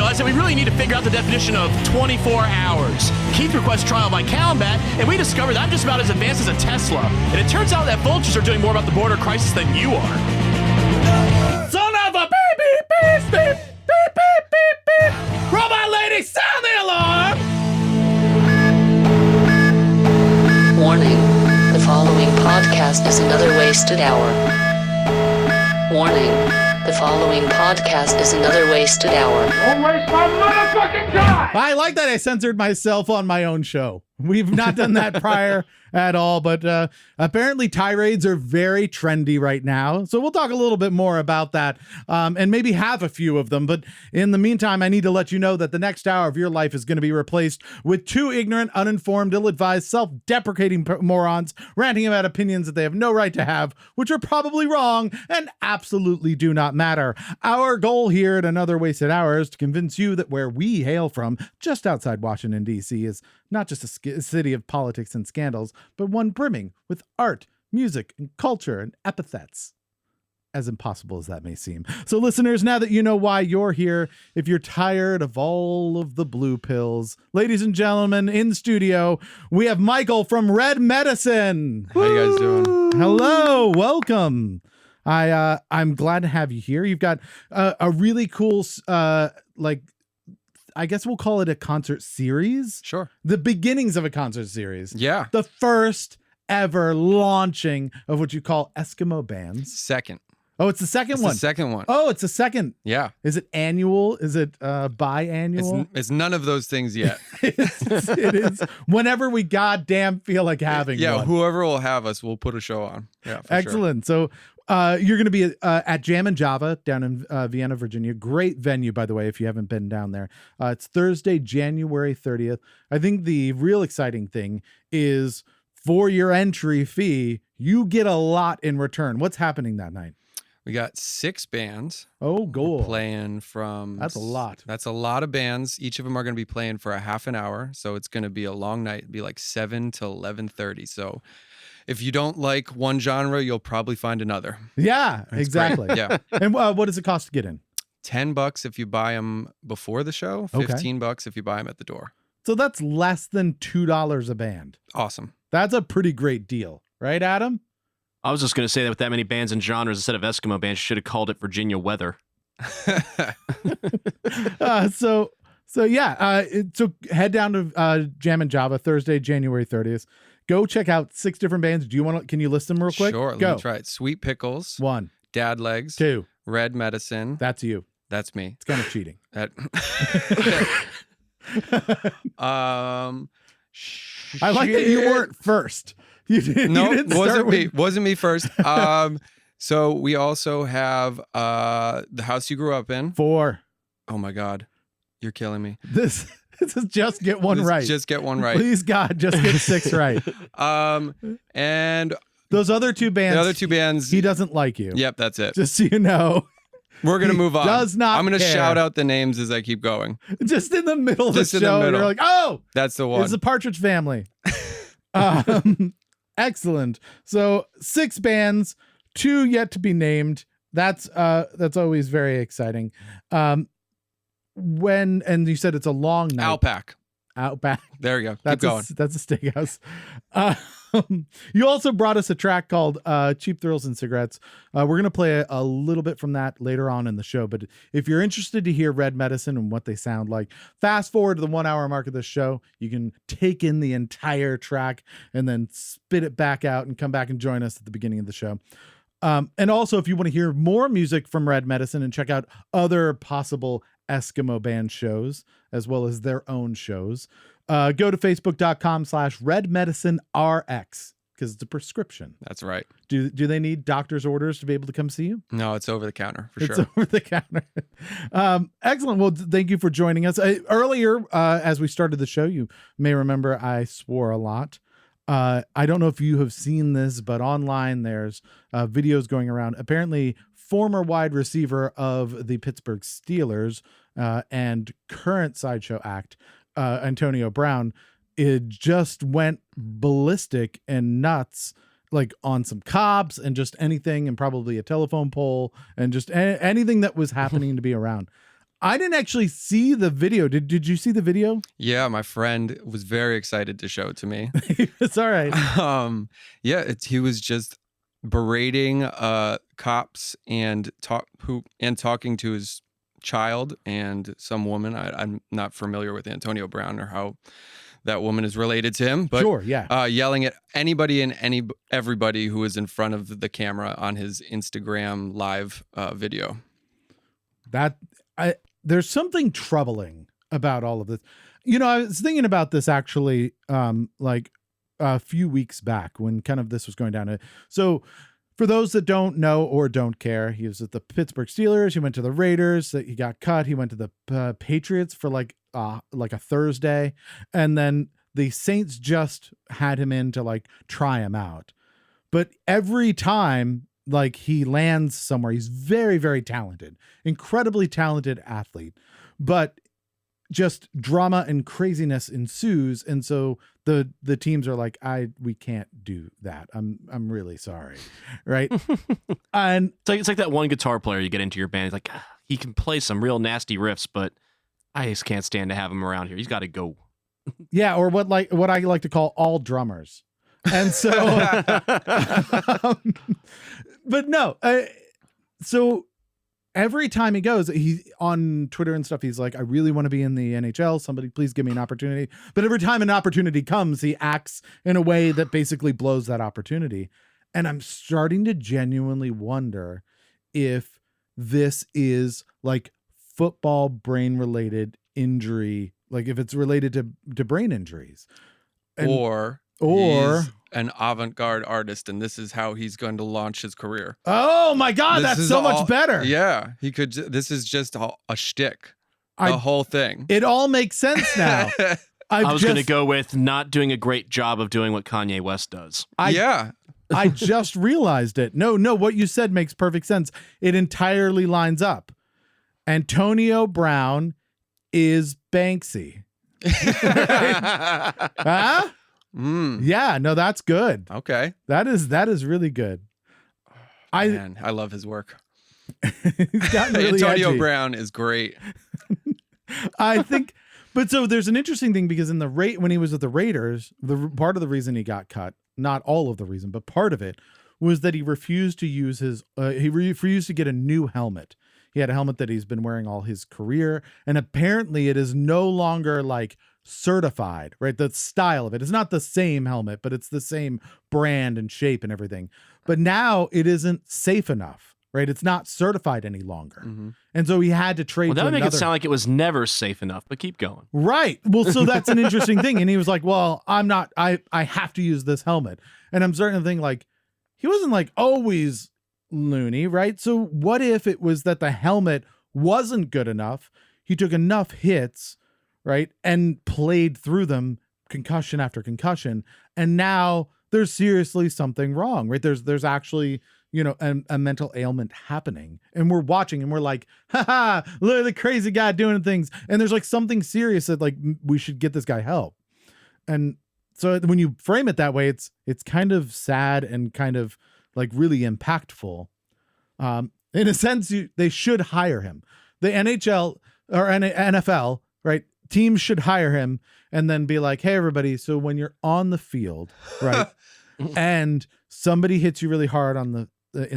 realized that we really need to figure out the definition of 24 hours. Keith requests trial by combat, and we discovered that I'm just about as advanced as a Tesla. And it turns out that vultures are doing more about the border crisis than you are. Son of a beep, beep, beep, beep, beep, beep, beep, beep. Robot lady, sound the alarm! Warning. The following podcast is another wasted hour. Warning. The following podcast is another wasted hour. Don't waste my motherfucking time! I like that I censored myself on my own show. We've not done that prior at all, but apparently tirades are very trendy right now. So we'll talk a little bit more about that and maybe have a few of them. But in the meantime, I need to let you know that the next hour of your life is going to be replaced with two ignorant, uninformed, ill-advised, self-deprecating morons ranting about opinions that they have no right to have, which are probably wrong and absolutely do not matter. Our goal here at Another Wasted Hour is to convince you that where we hail from, just outside Washington, D.C., is not just a city of politics and scandals, but one brimming with art, music, and culture and epithets. As impossible as that may seem. So listeners, now that you know why you're here, if you're tired of all of the blue pills, ladies and gentlemen, in studio, we have Michael from Red Medicine. How you guys doing? Hello, welcome. I'm glad to have you here. You've got a really cool, I guess we'll call it a concert series. Sure. The beginnings of a concert series. Yeah. The first ever launching of what you call Eskimo bands. Second. Oh, it's the second It's one. the second one. Oh, it's the second. Yeah. Is it annual? Is it biannual? It's none of those things yet. It is whenever we goddamn feel like having Yeah. one. Whoever will have us, we'll put a show on. Yeah. For Excellent. So you're going to be at Jam and Java down in Vienna, Virginia. Great venue, by the way, if you haven't been down there. It's Thursday, January 30th. I think the real exciting thing is for your entry fee, you get a lot in return. What's happening that night? We got 6 bands. Oh, goal. Playing from. That's a lot. That's a lot of bands. Each of them are going to be playing for a half an hour. So it's going to be a long night. It'll be like 7 to 11:30. So if you don't like one genre, you'll probably find another. Yeah, It's exactly. great. Yeah. And what does it cost to get in? $10 if you buy them before the show. $15 if you buy them at the door. So that's less than $2 a band. Awesome. That's a pretty great deal, right, Adam? I was just going to say that with that many bands and genres, instead of Eskimo bands, you should have called it Virginia Weather. So head down to Jam and Java Thursday, January 30th. Go check out 6 different bands. Can you list them real quick? Sure. Go. Let me try it. Sweet Pickles. 1, Dad Legs. 2. Red Medicine. That's you. That's me. It's kind of cheating. That. I like that you weren't first. You didn't. No, you didn't wasn't start me. with- Wasn't me first. So we also have the house you grew up in. 4. Oh my God, you're killing me. This is just get one right. Just get one right. Please God, just get 6 right. And Those other 2 bands. the other 2 bands. He doesn't like you. Yep, that's it. Just so you know. We're gonna he move on. does not I'm gonna care. shout out the names as I keep going. Just in the middle of Just the in the show, middle. you're like, oh, That's the one. it's the Partridge Family. Excellent. So 6 bands, 2 yet to be named. That's always very exciting. And you said it's a long night. Outback. There you go. Keep That's going. That's a steakhouse. You also brought us a track called Cheap Thrills and Cigarettes. We're going to play a little bit from that later on in the show. But if you're interested to hear Red Medicine and what they sound like, fast forward to the 1 hour mark of the show. You can take in the entire track and then spit it back out and come back and join us at the beginning of the show. And also, if you want to hear more music from Red Medicine and check out other possible Eskimo band shows, as well as their own shows, go to facebook.com/redmedicinrx because it's a prescription. That's right. Do they need doctor's orders to be able to come see you? No, it's over the counter for It's sure. over the counter. Excellent. Well, thank you for joining us. Earlier, as we started the show, you may remember I swore a lot. I don't know if you have seen this, but online there's videos going around. Apparently, former wide receiver of the Pittsburgh Steelers and current Sideshow act, Antonio Brown, it just went ballistic and nuts, like on some cops and just anything, and probably a telephone pole and just anything that was happening to be around. I didn't actually see the video. Did you see the video? Yeah, my friend was very excited to show it to me. It's all right. He was just berating cops and talking to his child and some woman. I'm not familiar with Antonio Brown or how that woman is related to him, but Sure, yeah. Yelling at anybody and everybody who was in front of the camera on his Instagram live video. There's something troubling about all of this. I was thinking about this actually, like a few weeks back when kind of this was going down. So for those that don't know or don't care, he was at the Pittsburgh Steelers. He went to the Raiders. He got cut. He went to the Patriots for like a Thursday. And then the Saints just had him in to like try him out. But every time like he lands somewhere, he's very, very talented, incredibly talented athlete, but just drama and craziness ensues. And so the teams are like, we can't do that. I'm really sorry. Right. And It's like that one guitar player you get into your band. It's like, he can play some real nasty riffs, but I just can't stand to have him around here. He's got to go. yeah. Or what I like to call all drummers. And so, but no, so every time he goes, he on Twitter and stuff, he's like, I really want to be in the NHL. Somebody please give me an opportunity. But every time an opportunity comes, he acts in a way that basically blows that opportunity. And I'm starting to genuinely wonder if this is like football brain related injury, like if it's related to brain injuries. Or he's an avant-garde artist, and this is how he's going to launch his career. Oh my God, that's so much better. Yeah, he could. This is just a shtick. The whole thing. It all makes sense now. I was going to go with not doing a great job of doing what Kanye West does. I just realized it. No, what you said makes perfect sense. It entirely lines up. Antonio Brown is Banksy. Huh? Yeah, no, that's good. Okay. That is really good. Man, I love his work. He's gotten really Antonio edgy. Brown is great. I think, but so there's an interesting thing because when he was with the Raiders, the part of the reason he got cut, not all of the reason, but part of it was that he refused to use he refused to get a new helmet. He had a helmet that he's been wearing all his career, and apparently it is no longer like certified, right? The style of it is not the same helmet, but it's the same brand and shape and everything. But now it isn't safe enough, right? It's not certified any longer. Mm-hmm. And so he had to trade. Well, that would to make it sound like it was never safe enough, but keep going. Right. Well, so that's an interesting thing. And he was like, well, I have to use this helmet. And I'm starting to think like, he wasn't like always loony, right? So what if it was that the helmet wasn't good enough? He took enough hits, right? And played through them concussion after concussion. And now there's seriously something wrong, right? There's actually, a mental ailment happening, and we're watching and we're like, haha, look at the crazy guy doing things. And there's like something serious that like, we should get this guy help. And so when you frame it that way, it's kind of sad and kind of like really impactful. In a sense, they should hire him. The NHL or NFL, right? Teams should hire him and then be like, hey, everybody. So when you're on the field, right, and somebody hits you really hard in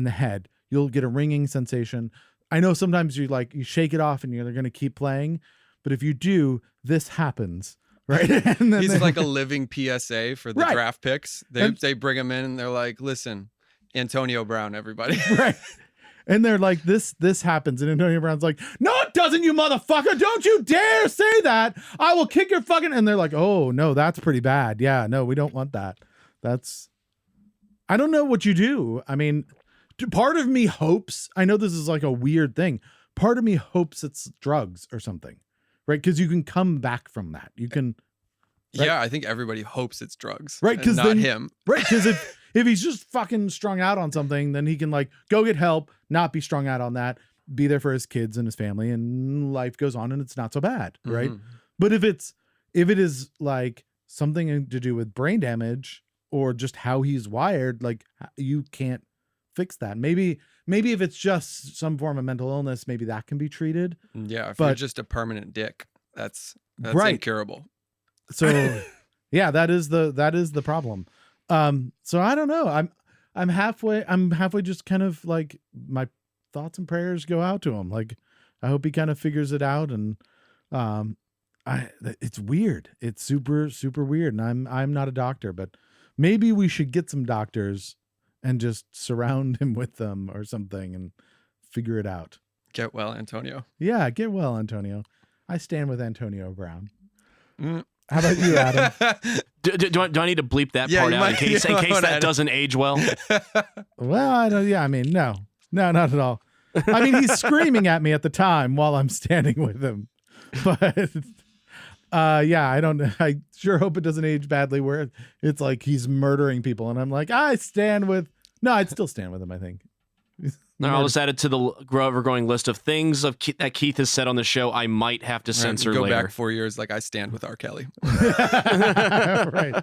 the head, you'll get a ringing sensation. I know sometimes you shake it off and you're going to keep playing, but if you do, this happens. Right. And then he's like a living PSA for the Right. draft picks. They bring him in and they're like, listen, Antonio Brown, everybody. Right. And they're like, this happens. And Antonio Brown's like, no, it doesn't, you motherfucker. Don't you dare say that. I will kick your fucking. And they're like, oh, no, that's pretty bad. Yeah, no, we don't want that. I don't know what you do. I mean, part of me hopes, I know this is like a weird thing. Part of me hopes it's drugs or something, right? Because you can come back from that. You can. Right? Yeah, I think everybody hopes it's drugs. Right. Because not him. Right. Because if he's just fucking strung out on something, then he can like go get help, not be strung out on that, be there for his kids and his family, and life goes on and it's not so bad. Right. Mm-hmm. But if it is like something to do with brain damage or just how he's wired, like you can't fix that. Maybe if it's just some form of mental illness, maybe that can be treated. Yeah, if But- you're just a permanent dick, that's Right. incurable. So yeah, that is the problem. So I don't know. I'm halfway just kind of like my thoughts and prayers go out to him. Like I hope he kind of figures it out. And it's weird. It's super, super weird. And I'm not a doctor, but maybe we should get some doctors and just surround him with them or something and figure it out. Get well, Antonio. Yeah, get well, Antonio. I stand with Antonio Brown. Mm. How about you, Adam? Do I need to bleep that Yeah, part you out might- in case you might wanna that edit. doesn't age well? Well, I don't. Yeah, I mean, no, not at all. I mean, he's screaming at me at the time while I'm standing with him, but yeah, I sure hope it doesn't age badly where it's like he's murdering people, and I'm like, I'd still stand with him. I think. No, I'll just add it to the ever-growing list of things that Keith has said on the show I might have to censor Go later. back 4 years, like I stand with R. Kelly. Right.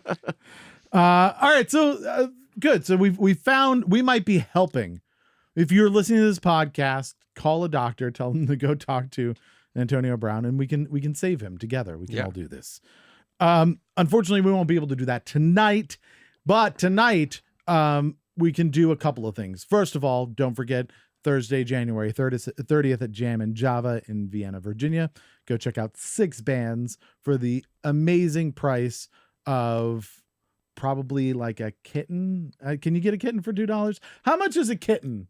All right. So good. So we found we might be helping. If you're listening to this podcast, call a doctor, tell them to go talk to Antonio Brown, and we can save him together. We can all do this. Unfortunately, we won't be able to do that tonight, but tonight we can do a couple of things. First of all, don't forget Thursday, January 30th at Jam and Java in Vienna, Virginia. Go check out 6 bands for the amazing price of probably like a kitten. Can you get a kitten for $2? How much is a kitten?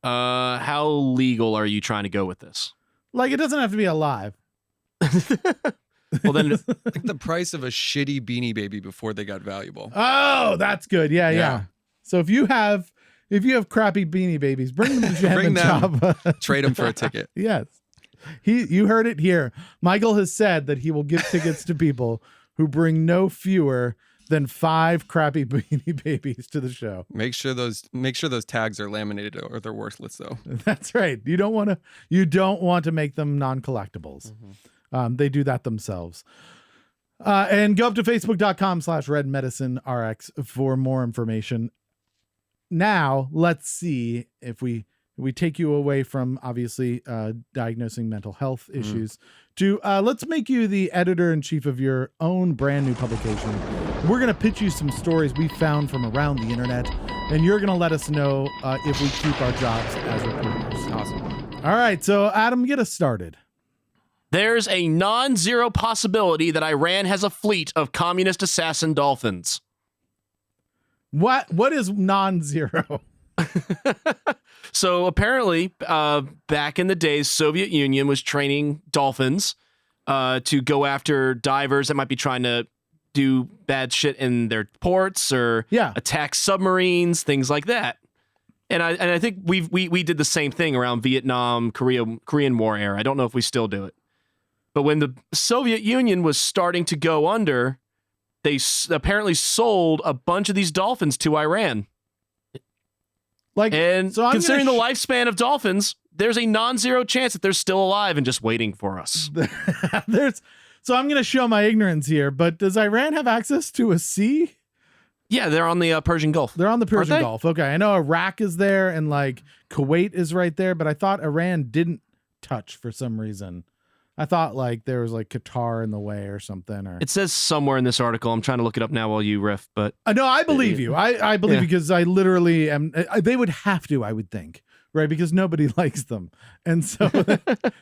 How legal are you trying to go with this? Like, it doesn't have to be alive. Well, then, Like the price of a shitty Beanie Baby before they got valuable. Oh, that's good. Yeah. Yeah. So if you have crappy Beanie Babies, bring them to Jam Bring and them. Java. Trade them for a ticket. Yes. You heard it here. Michael has said that he will give tickets to people who bring no fewer than 5 crappy Beanie Babies to the show. Make sure those tags are laminated or they're worthless though. That's right. You don't want to make them non-collectibles. They do that themselves. And go up to facebook.com/redmedicinrx for more information. Now, let's see if we take you away from obviously diagnosing mental health issues to let's make you the editor-in-chief of your own brand new publication. We're going to pitch you some stories we found from around the internet, and you're going to let us know if we keep our jobs as reporters. Awesome. All right, so Adam, get us started. there's a non-zero possibility that Iran has a fleet of communist assassin dolphins. What is non-zero? So apparently, back in the days, Soviet Union was training dolphins to go after divers that might be trying to do bad shit in their ports or attack submarines, things like that. And I think we did the same thing around Vietnam, Korean War era. I don't know if we still do it. But when the Soviet Union was starting to go under, they apparently sold a bunch of these dolphins to Iran. And so considering the lifespan of dolphins, there's a non-zero chance that they're still alive and just waiting for us. So I'm going to show my ignorance here, but does Iran have access to a sea? Yeah, they're on the Persian Gulf. They're on the Persian Aren't they? Gulf. Okay, I know Iraq is there and like Kuwait is right there, but I thought Iran didn't touch for some reason. I thought like there was like Qatar in the way or something. Or It says somewhere in this article. I'm trying to look it up now while you riff, but no, I believe you. I believe you because I literally am. They would have to, I would think, right? Because nobody likes them, and so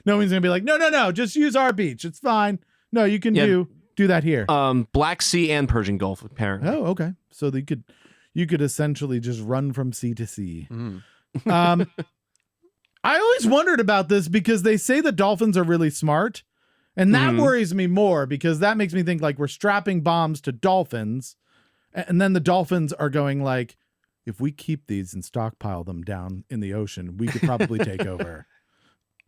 no one's gonna be like, no, just use our beach. It's fine. No, you can do that here. Black Sea and Persian Gulf, apparently. Oh, okay. So you could essentially just run from sea to sea. I always wondered about this because they say the dolphins are really smart. And that worries me more because that makes me think like we're strapping bombs to dolphins. And then the dolphins are going like, if we keep these and stockpile them down in the ocean, we could probably take over.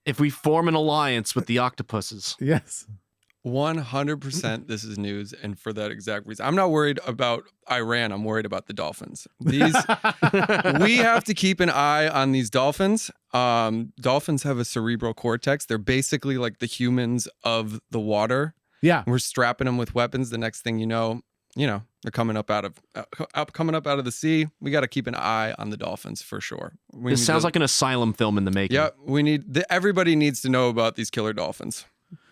If we form an alliance with the octopuses. Yes. 100% this is news, and for that exact reason. I'm not worried about Iran. I'm worried about the dolphins. We have to keep an eye on these dolphins. Dolphins have a cerebral cortex. They're basically like the humans of the water. Yeah. We're strapping them with weapons. The next thing you know, they're coming up out of the sea. We got to keep an eye on the dolphins for sure. This sounds like an asylum film in the making. Yeah, everybody needs to know about these killer dolphins.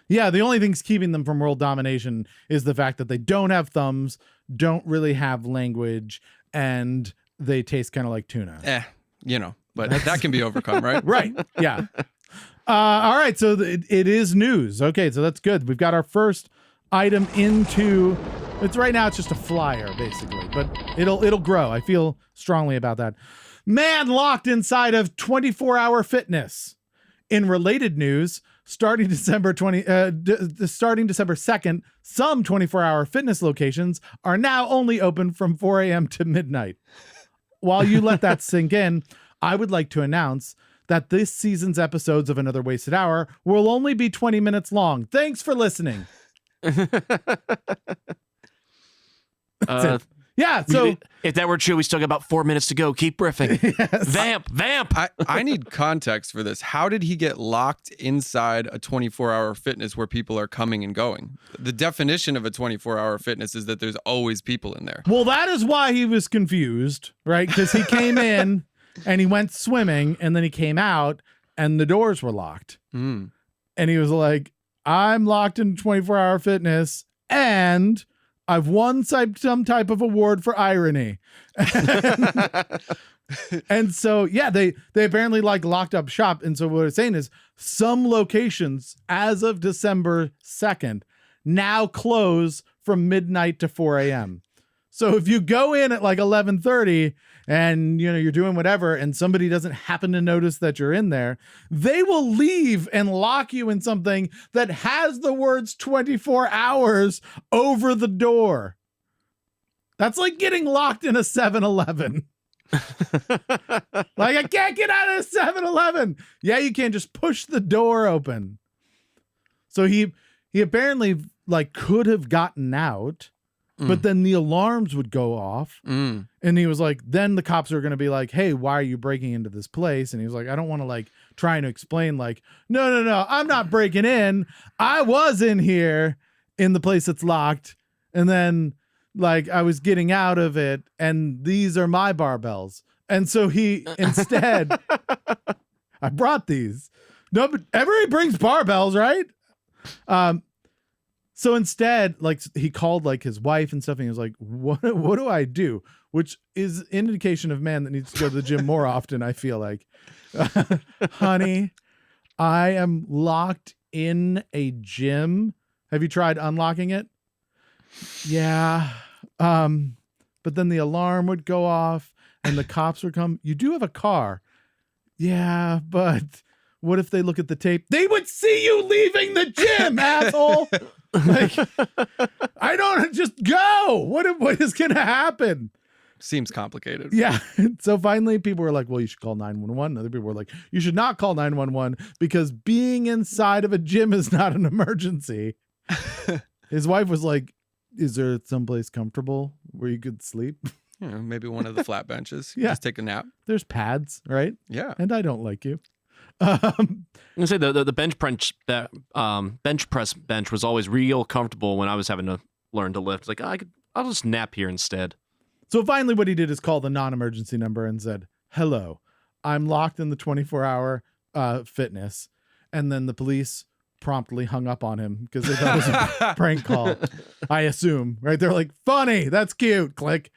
Yeah, the only thing's keeping them from world domination is the fact that they don't have thumbs, don't really have language, and they taste kind of like tuna. But that can be overcome, right? Right. Yeah. All right. So it is news. Okay. So that's good. We've got our first item into it's right now. It's just a flyer basically, but it'll grow. I feel strongly about that. Man locked inside of 24-hour fitness. In related news, starting December 2nd, some 24-hour fitness locations are now only open from 4 a.m. to midnight. While you let that sink in, I would like to announce that this season's episodes of Another Wasted Hour will only be 20 minutes long. Thanks for listening. Yeah, so if that were true, we still got about 4 minutes to go. Keep riffing. Yes. Vamp. I need context for this. How did he get locked inside a 24-hour fitness where people are coming and going? The definition of a 24-hour fitness is that there's always people in there. Well, that is why he was confused, right? Because he came in and he went swimming and then he came out and the doors were locked. Mm. And he was like, I'm locked in 24-hour fitness and I've won some type of award for irony. And so, yeah, they apparently like locked up shop. And so what they're saying is some locations as of December 2nd now close from midnight to 4 a.m. So if you go in at like 11:30 and you're doing whatever and somebody doesn't happen to notice that you're in there, they will leave and lock you in something that has the words 24 hours over the door. That's like getting locked in a 7-Eleven. Like, I can't get out of the 7-Eleven. Yeah, you can't just push the door open. So he apparently like could have gotten out. But then the alarms would go off. And he was like, then the cops are going to be like, hey, why are you breaking into this place? And he was like, I don't want to like trying to explain like, no, I'm not breaking in. I was in here in the place that's locked. And then like I was getting out of it and these are my barbells. And so he instead, I brought these. No, but everybody brings barbells, right? So instead, like he called like his wife and stuff, and he was like, "What do I do?" Which is an indication of man that needs to go to the gym more often. I feel like, honey, I am locked in a gym. Have you tried unlocking it? Yeah, but then the alarm would go off, and the cops would come. You do have a car, yeah, but what if they look at the tape? They would see you leaving the gym, asshole. Like, I don't just go. What is going to happen? Seems complicated. Yeah. So finally, people were like, well, you should call 911. Other people were like, you should not call 911 because being inside of a gym is not an emergency. His wife was like, is there someplace comfortable where you could sleep? Maybe one of the flat benches. Yeah. Just take a nap. There's pads, right? Yeah. And I don't like you. I'm gonna say the bench press bench was always real comfortable when I was having to learn to lift. It's like I'll just nap here instead. So finally, what he did is call the non-emergency number and said, "Hello, I'm locked in the 24-hour fitness," and then the police promptly hung up on him because they thought it was a prank call. I assume, right? They're like, "Funny, that's cute." Click,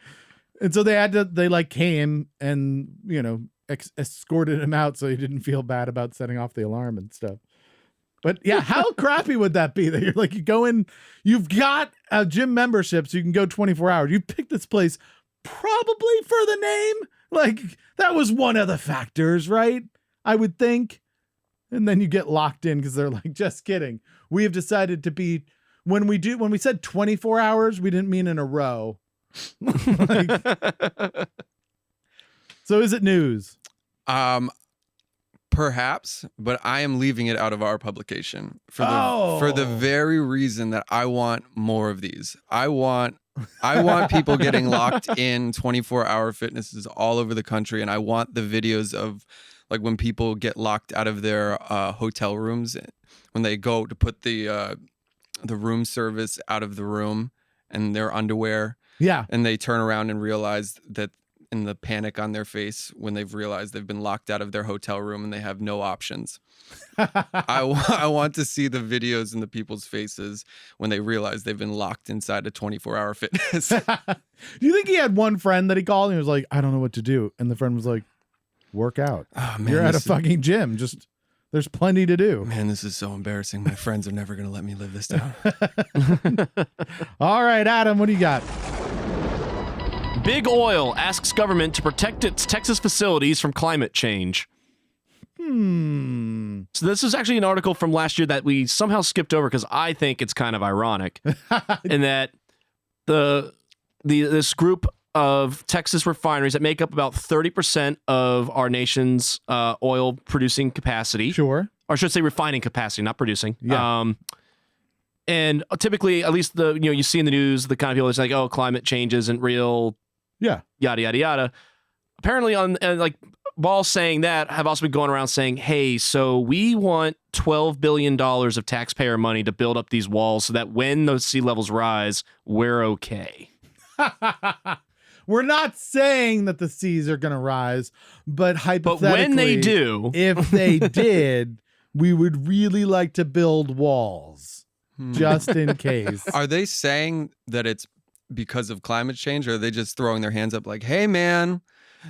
and so they like came and escorted him out so he didn't feel bad about setting off the alarm and stuff. But yeah, how crappy would that be that you're like, you go in, you've got a gym membership so you can go 24 hours. You picked this place probably for the name. Like that was one of the factors, right? I would think. And then you get locked in because they're like, just kidding. We have decided to be, when we said 24 hours, we didn't mean in a row. So is it news? Perhaps, but I am leaving it out of our publication for the very reason that I want more of these. I want people getting locked in 24-hour fitnesses all over the country, and I want the videos of like when people get locked out of their hotel rooms when they go to put the room service out of the room and their underwear. Yeah. And they turn around and realize that in the panic on their face when they've realized they've been locked out of their hotel room and they have no options. I want to see the videos in the people's faces when they realize they've been locked inside a 24-hour fitness. Do you think he had one friend that he called and he was like, I don't know what to do? And the friend was like, work out. Oh, man, you're at a fucking gym. Just there's plenty to do. Man, this is so embarrassing. My friends are never going to let me live this down. All right, Adam, what do you got? Big Oil asks government to protect its Texas facilities from climate change. So this is actually an article from last year that we somehow skipped over because I think it's kind of ironic in that this group of Texas refineries that make up about 30% of our nation's oil producing capacity. Sure. Or I should say refining capacity, not producing. Yeah. And typically, at least you see in the news, the kind of people that's like, oh, climate change isn't real. Yeah. Yada, yada, yada. Apparently while saying that, have also been going around saying, hey, so we want $12 billion of taxpayer money to build up these walls so that when those sea levels rise, we're okay. We're not saying that the seas are going to rise, but hypothetically, when they do, if they did, we would really like to build walls just in case. Are they saying that it's because of climate change, or are they just throwing their hands up like, hey, man,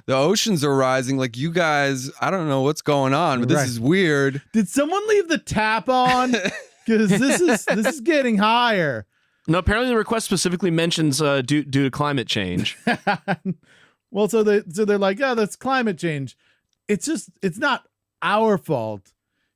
the oceans are rising, like you guys, I don't know what's going on, but this is weird. Did someone leave the tap on? Because this is getting higher. No, apparently the request specifically mentions due to climate change. Well, so they're like, oh, that's climate change. It's not our fault.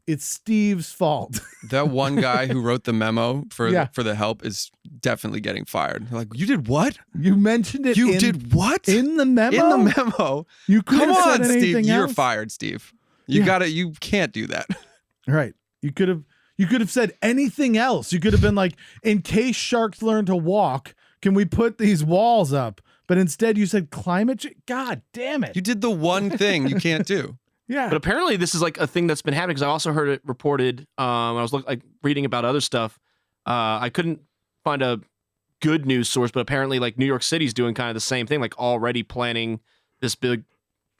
It's Steve's fault. That one guy who wrote the memo for the help is definitely getting fired. They're like, you did what? You mentioned it. You did what? In the memo? In the memo. You couldn't Come have on, said anything Steve. You're else? fired, Steve. You you can't do that. Right. You could have said anything else. You could have been like, in case sharks learn to walk, can we put these walls up? But instead you said climate change. God damn it. You did the one thing you can't do. Yeah. But apparently this is like a thing that's been happening because I also heard it reported. I was reading about other stuff. I couldn't find a good news source, but apparently like New York City's doing kind of the same thing, like already planning this big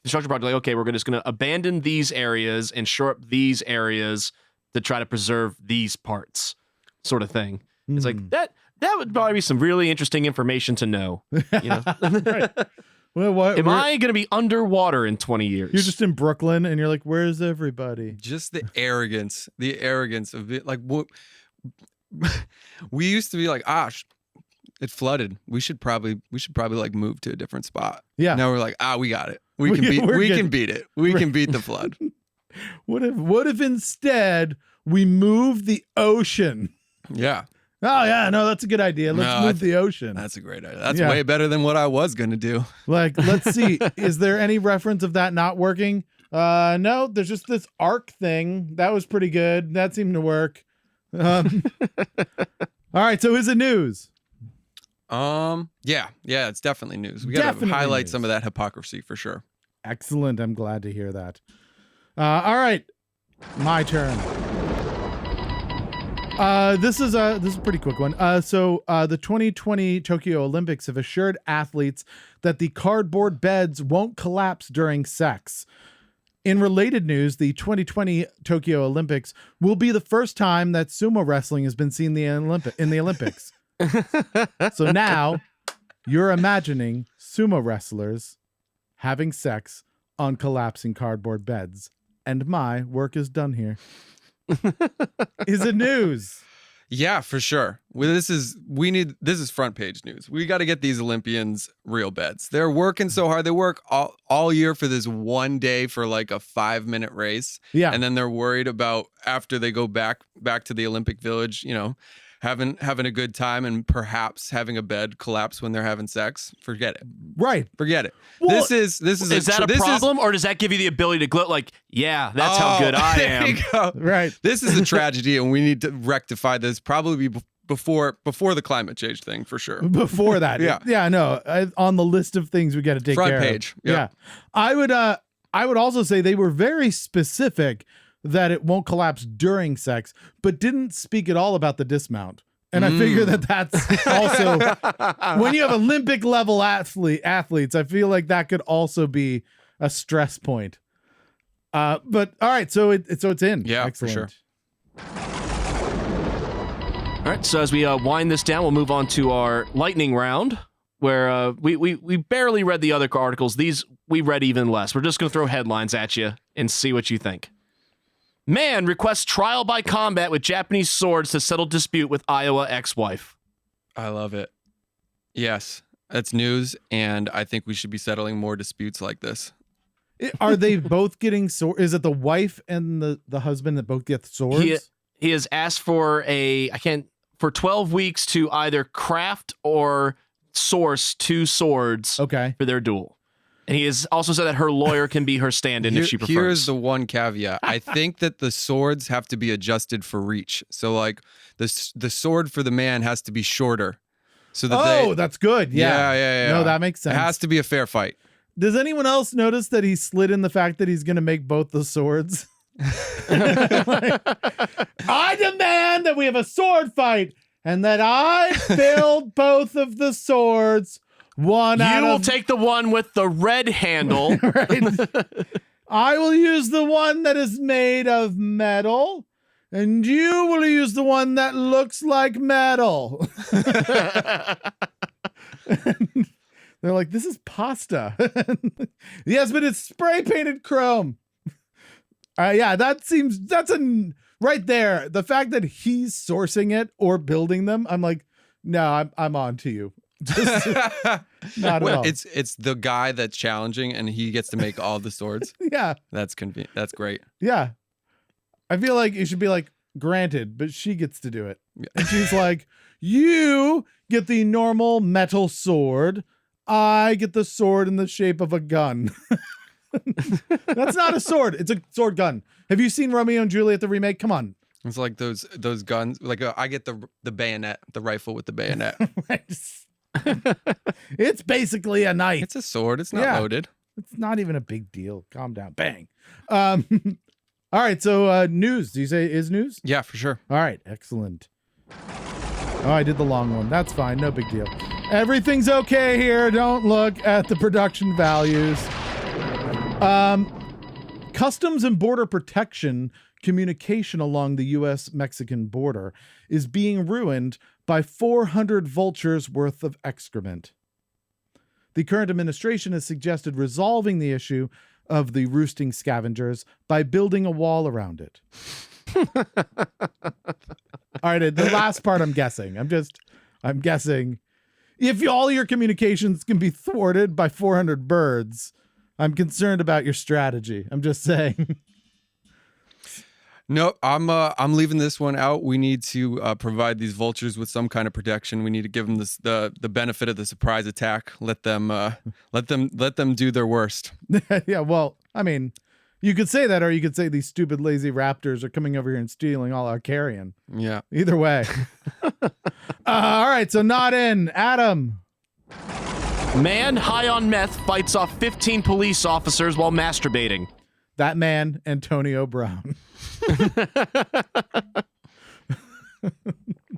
construction project. Like, okay, we're just going to abandon these areas and shore up these areas to try to preserve these parts, sort of thing. It's like that would probably be some really interesting information to know. You know? Right. Well, Am I going to be underwater in 20 years? You're just in Brooklyn and you're like, where's everybody? Just the arrogance of it. Like, what we used to be like, it flooded. We should probably like move to a different spot. Yeah. Now we're like, we got it. We can beat it. We can beat the flood. What if instead we move the ocean? Yeah. Oh yeah, no, that's a good idea. Let's move the ocean. That's a great idea. That's way better than what I was gonna do. Like, let's see. Is there any reference of that not working? No, there's just this arc thing. That was pretty good. That seemed to work. All right, so is it news? Yeah, it's definitely news. We gotta highlight some of that hypocrisy for sure. Excellent. I'm glad to hear that. All right, my turn. This is a pretty quick one. So the 2020 Tokyo Olympics have assured athletes that the cardboard beds won't collapse during sex. In related news, the 2020 Tokyo Olympics will be the first time that sumo wrestling has been seen in the Olympics. So now you're imagining sumo wrestlers having sex on collapsing cardboard beds. And my work is done here. Is it news? Yeah, for sure. This is front page news. We got to get these Olympians real beds. They're working so hard. They work all year for this one day for like a 5-minute race. Yeah. And then they're worried about after they go back to the Olympic Village, having a good time and perhaps having a bed collapse when they're having sex. Forget it. Right. Forget it. Well, is that a problem, or does that give you the ability to gloat like, yeah, that's how good I there you am? go. Right. This is a tragedy, and we need to rectify this probably before the climate change thing for sure. Before that. Yeah, no. On the list of things we got to take Front care page. of. Yeah. I would also say they were very specific that it won't collapse during sex, but didn't speak at all about the dismount. And I figure that's also, when you have Olympic level athletes, I feel like that could also be a stress point. But all right, so it's in. Yeah, excellent. for sure. All right, so as we wind this down, we'll move on to our lightning round, where we barely read the other articles. These we read even less. We're just going to throw headlines at you and see what you think. Man requests trial by combat with Japanese swords to settle dispute with Iowa ex-wife. I love it. Yes, that's news, and I think we should be settling more disputes like this. Are they both getting swords? Is it the wife and the husband that both get swords? He has asked for for 12 weeks to either craft or source 2 swords for their duel. And he has also said that her lawyer can be her stand-in if she prefers. Here's the one caveat. I think that the swords have to be adjusted for reach. So like the sword for the man has to be shorter. So that that's good. Yeah. No, that makes sense. It has to be a fair fight. Does anyone else notice that he slid in the fact that he's going to make both the swords? I demand that we have a sword fight and that I build both of the swords. You will take the one with the red handle. Right. I will use the one that is made of metal, and you will use the one that looks like metal. They're like, this is pasta. Yes, but it's spray painted chrome. Yeah, that's right there. The fact that he's sourcing it or building them, I'm like, no, I'm on to you. Just, not at all. It's the guy that's challenging, and he gets to make all the swords. Yeah, that's convenient. That's great. Yeah, I feel like it should be like granted, but she gets to do it, and she's like, you get the normal metal sword. I get the sword in the shape of a gun. That's not a sword. It's a sword gun. Have you seen Romeo and Juliet, the remake? Come on. It's like those guns. Like I get the bayonet, the rifle with the bayonet. It's basically a knife. It's a sword. It's not loaded. It's not even a big deal. Calm down. Bang. All right. So news. Do you say is news? Yeah, for sure. All right. Excellent. Oh, I did the long one. That's fine. No big deal. Everything's okay here. Don't look at the production values. Customs and Border Protection communication along the U.S.-Mexican border is being ruined by 400 vultures worth of excrement. The current administration has suggested resolving the issue of the roosting scavengers by building a wall around it. All right, the last part I'm guessing. I'm guessing. If all your communications can be thwarted by 400 birds, I'm concerned about your strategy. I'm just saying. No, I'm leaving this one out. We need to provide these vultures with some kind of protection. We need to give them the benefit of the surprise attack. Let them do their worst. Yeah, well, I mean, you could say that, or you could say these stupid lazy raptors are coming over here and stealing all our carrion. Yeah. Either way. All right, so not in. Adam. Man high on meth fights off 15 police officers while masturbating. That man, Antonio Brown.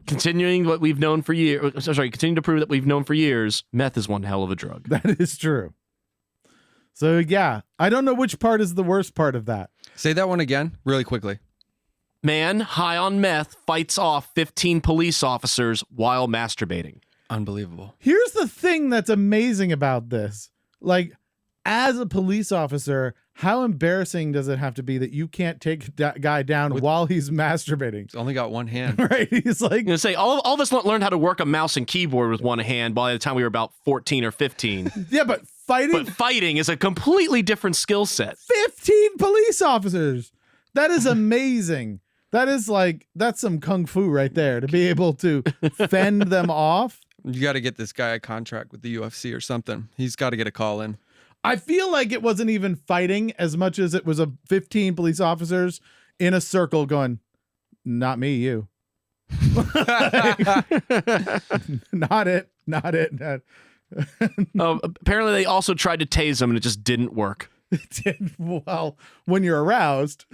Continuing what we've known for years. Continue to prove that we've known for years. Meth is one hell of a drug. That is true. So yeah, I don't know which part is the worst part of that. Say that one again, really quickly. Man high on meth fights off 15 police officers while masturbating. Unbelievable. Here's the thing that's amazing about this. Like, as a police officer, how embarrassing does it have to be that you can't take that guy down while he's masturbating? He's only got one hand. Right? He's like... I'm going to say, all of us learned how to work a mouse and keyboard with one hand by the time we were about 14 or 15. Yeah, but fighting is a completely different skill set. 15 police officers! That is amazing. That's some kung fu right there, to be able to fend them off. You got to get this guy a contract with the UFC or something. He's got to get a call in. I feel like it wasn't even fighting as much as it was 15 police officers in a circle going, not me, you. Not it. Apparently they also tried to tase him and it just didn't work. It did. Well, when you're aroused,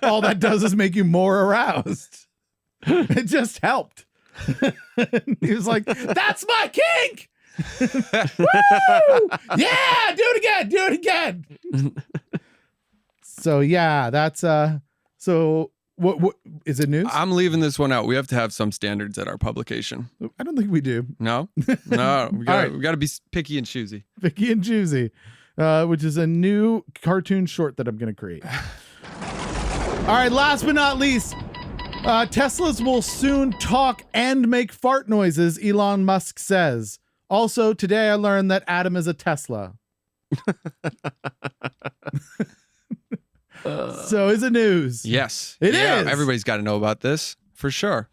all that does is make you more aroused. It just helped. He was like, "That's my kink." Woo! Yeah, do it again. So yeah, that's so what is it news? I'm leaving this one out. We have to have some standards at our publication. I don't think we do. No, we got to be picky and choosy. Picky and choosy, which is a new cartoon short that I'm going to create. All right, last but not least, Teslas will soon talk and make fart noises, Elon Musk says. Also, today I learned that Adam is a Tesla. So is it news? Yes. It is. Everybody's got to know about this for sure.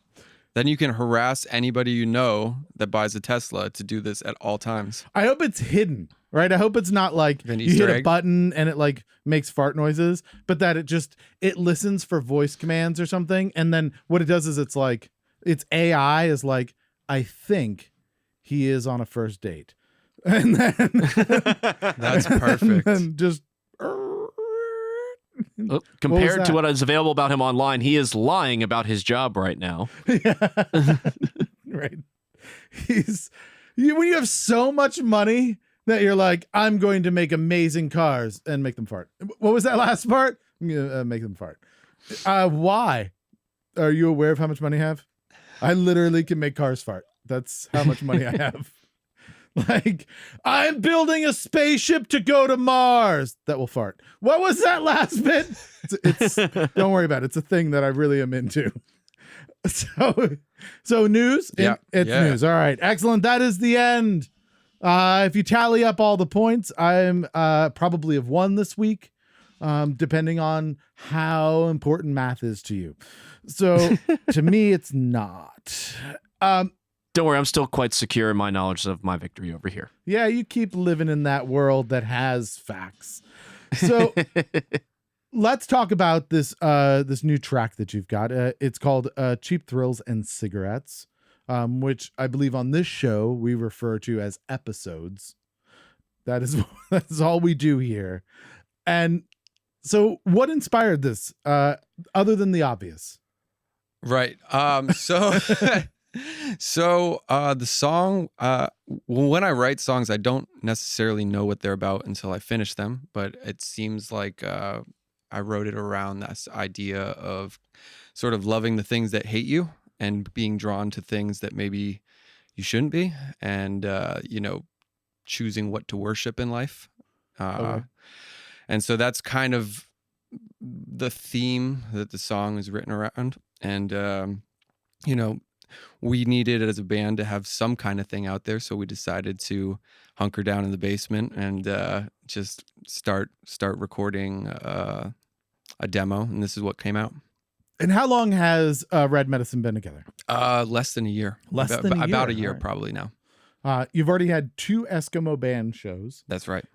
Then you can harass anybody you know that buys a Tesla to do this at all times. I hope it's hidden, right? I hope it's not like you hit a button and it like makes fart noises, but that it listens for voice commands or something. And then what it does is it's like, its AI is like, I think he is on a first date. And then that's perfect. And just compared to what is available about him online, he is lying about his job right now. Right. When you have so much money that you're like, I'm going to make amazing cars and make them fart. What was that last part? I'm gonna make them fart. Why? Are you aware of how much money I have? I literally can make cars fart. That's how much money I have. Like, I'm building a spaceship to go to Mars that will fart. What was that last bit? It's don't worry about it. It's a thing that I really am into. So news? Yeah. It's news. All right. Excellent. That is the end. If you tally up all the points, I'm probably have won this week, depending on how important math is to you. So to me, it's not. Don't worry, I'm still quite secure in my knowledge of my victory over here. Yeah, you keep living in that world that has facts. So let's talk about this this new track that you've got. It's called Cheap Thrills and Cigarettes, which I believe on this show we refer to as episodes. That's all we do here. And so what inspired this, other than the obvious? Right. So the song, when I write songs, I don't necessarily know what they're about until I finish them, but it seems like I wrote it around this idea of sort of loving the things that hate you and being drawn to things that maybe you shouldn't be, and choosing what to worship in life. Okay. And so that's kind of the theme that the song is written around. And we needed as a band to have some kind of thing out there, so we decided to hunker down in the basement and just start recording a demo, and this is what came out. And how long has Red Medicine been together? Less than a year. About a year, right. Probably now. You've already had 2 Eskimo band shows. That's right.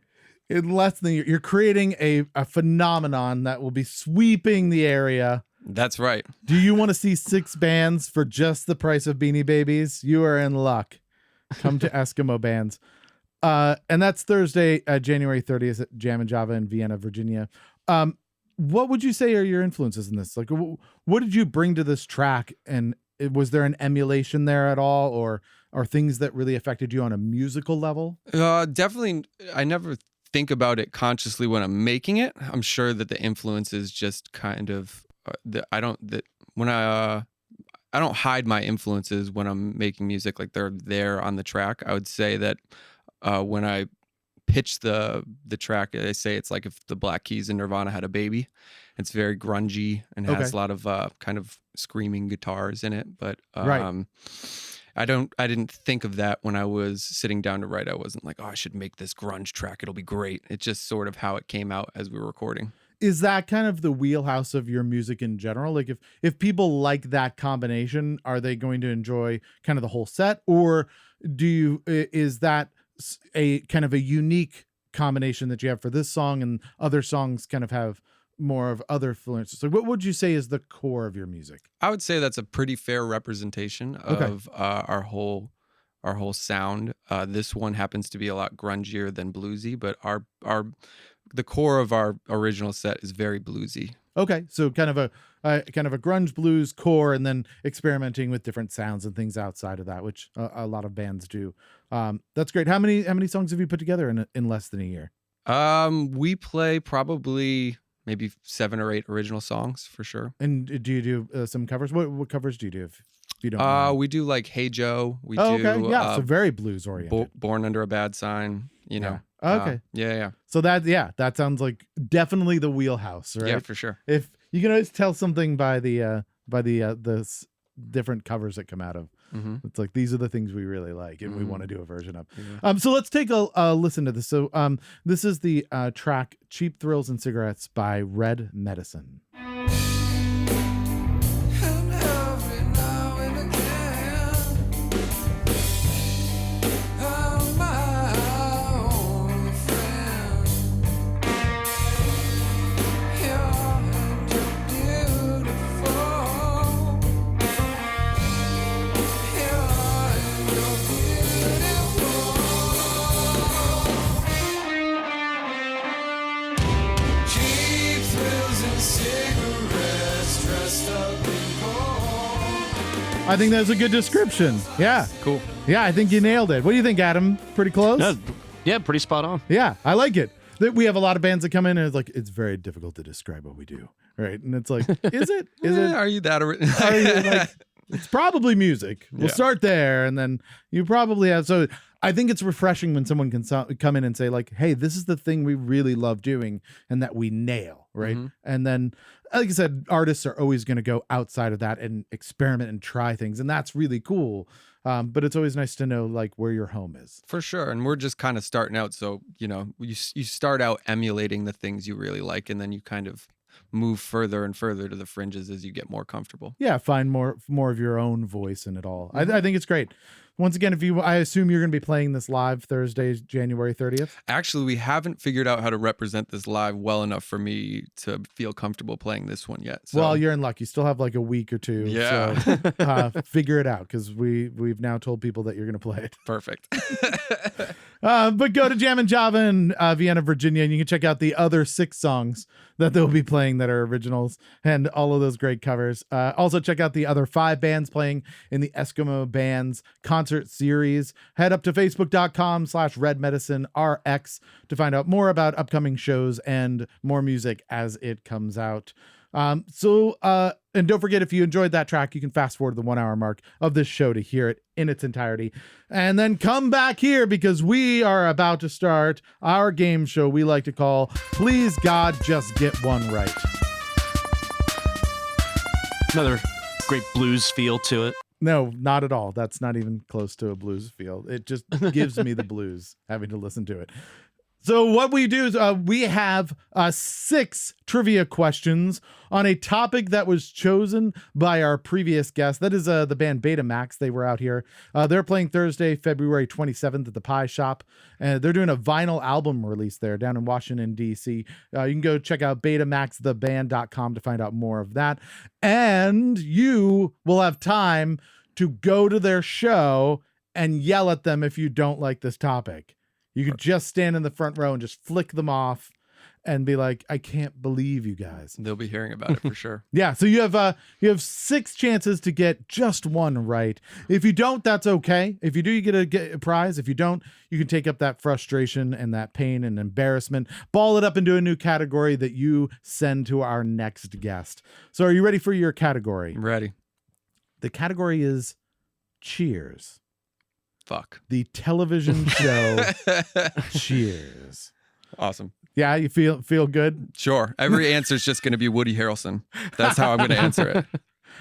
In less than a year, you're creating a phenomenon that will be sweeping the area. That's right. Do you want to see 6 bands for just the price of Beanie Babies? You are in luck. Come to Eskimo Bands. And that's Thursday, January 30th at Jam and Java in Vienna, Virginia. What would you say are your influences in this? Like, what did you bring to this track? And was there an emulation there at all, or things that really affected you on a musical level? Definitely. I never think about it consciously when I'm making it. I'm sure that the influence is just kind of I don't hide my influences when I'm making music, like they're there on the track. I would say that when I pitch the track, I say it's like if the Black Keys and Nirvana had a baby. It's very grungy and has a lot of kind of screaming guitars in it. But right. I didn't think of that when I was sitting down to write. I wasn't like, oh, I should make this grunge track. It'll be great. It's just sort of how it came out as we were recording. Is that kind of the wheelhouse of your music in general? Like if people like that combination, are they going to enjoy kind of the whole set, or is that a kind of a unique combination that you have for this song and other songs kind of have more of other influences? Like, what would you say is the core of your music? I would say that's a pretty fair representation of our whole sound. This one happens to be a lot grungier than bluesy, but our the core of our original set is very bluesy. Okay, so kind of a grunge blues core, and then experimenting with different sounds and things outside of that, which a lot of bands do. That's great. How many songs have you put together in less than a year? We play probably maybe 7 or 8 original songs for sure. And do you do some covers? What covers do you do if you don't mind? We do like Hey Joe. We do okay. Yeah, so very blues oriented. Born Under a Bad Sign, you know. Okay. Yeah. So that sounds like definitely the wheelhouse, right? Yeah, for sure. If you can always tell something by the different covers that come out of. Mm-hmm. It's like, these are the things we really like and we want to do a version of. Yeah. So let's take a listen to this. So this is the track Cheap Thrills and Cigarettes by Red Medicine. I think that's a good description. Yeah. Cool. Yeah, I think you nailed it. What do you think, Adam? Pretty close? Yeah, pretty spot on. Yeah, I like it. We have a lot of bands that come in and it's like, it's very difficult to describe what we do. Right. And it's like, is it? Is it? Are you that? Are you like, it's probably music. We'll start there. And then you probably have. So I think it's refreshing when someone can come in and say, like, hey, this is the thing we really love doing and that we nail. Right. Mm-hmm. And then, like I said, artists are always going to go outside of that and experiment and try things. And that's really cool. But it's always nice to know like where your home is. For sure. And we're just kind of starting out. So, you know, you start out emulating the things you really like, and then you kind of move further and further to the fringes as you get more comfortable. Yeah. Find more of your own voice in it all. I think it's great. Once again, I assume you're going to be playing this live Thursday, January 30th. Actually, we haven't figured out how to represent this live well enough for me to feel comfortable playing this one yet. So. Well, you're in luck. You still have like a week or two. Yeah. So figure it out, because we've now told people that you're going to play it. Perfect. But go to Jam and Java in Vienna, Virginia, and you can check out the other 6 songs that they'll be playing that are originals and all of those great covers. Also, check out the other 5 bands playing in the Eskimo Bands concert series. Head up to facebook.com/redmedicinrx to find out more about upcoming shows and more music as it comes out. And don't forget, if you enjoyed that track, you can fast forward the 1 hour mark of this show to hear it in its entirety, and then come back here because we are about to start our game show we like to call Please God Just Get One Right. Another great blues feel to it. No, not at all. That's not even close to a blues feel. It just gives me the blues having to listen to it. So what we do is we have 6 trivia questions on a topic that was chosen by our previous guest. That is the band Betamax. They were out here. They're playing Thursday, February 27th at the Pie Shop. And they're doing a vinyl album release there down in Washington, D.C. You can go check out betamaxtheband.com to find out more of that. And you will have time to go to their show and yell at them if you don't like this topic. You could just stand in the front row and just flick them off and be like, I can't believe you guys. They'll be hearing about it for sure. Yeah. So you have 6 chances to get just one right. If you don't, that's okay. If you do, you get a prize. If you don't, you can take up that frustration and that pain and embarrassment, ball it up into a new category that you send to our next guest. So are you ready for your category? I'm ready. The category is Cheers. Fuck. The television show Cheers. Awesome. Yeah, you feel good? Sure. Every answer is just going to be Woody Harrelson. That's how I'm going to answer it.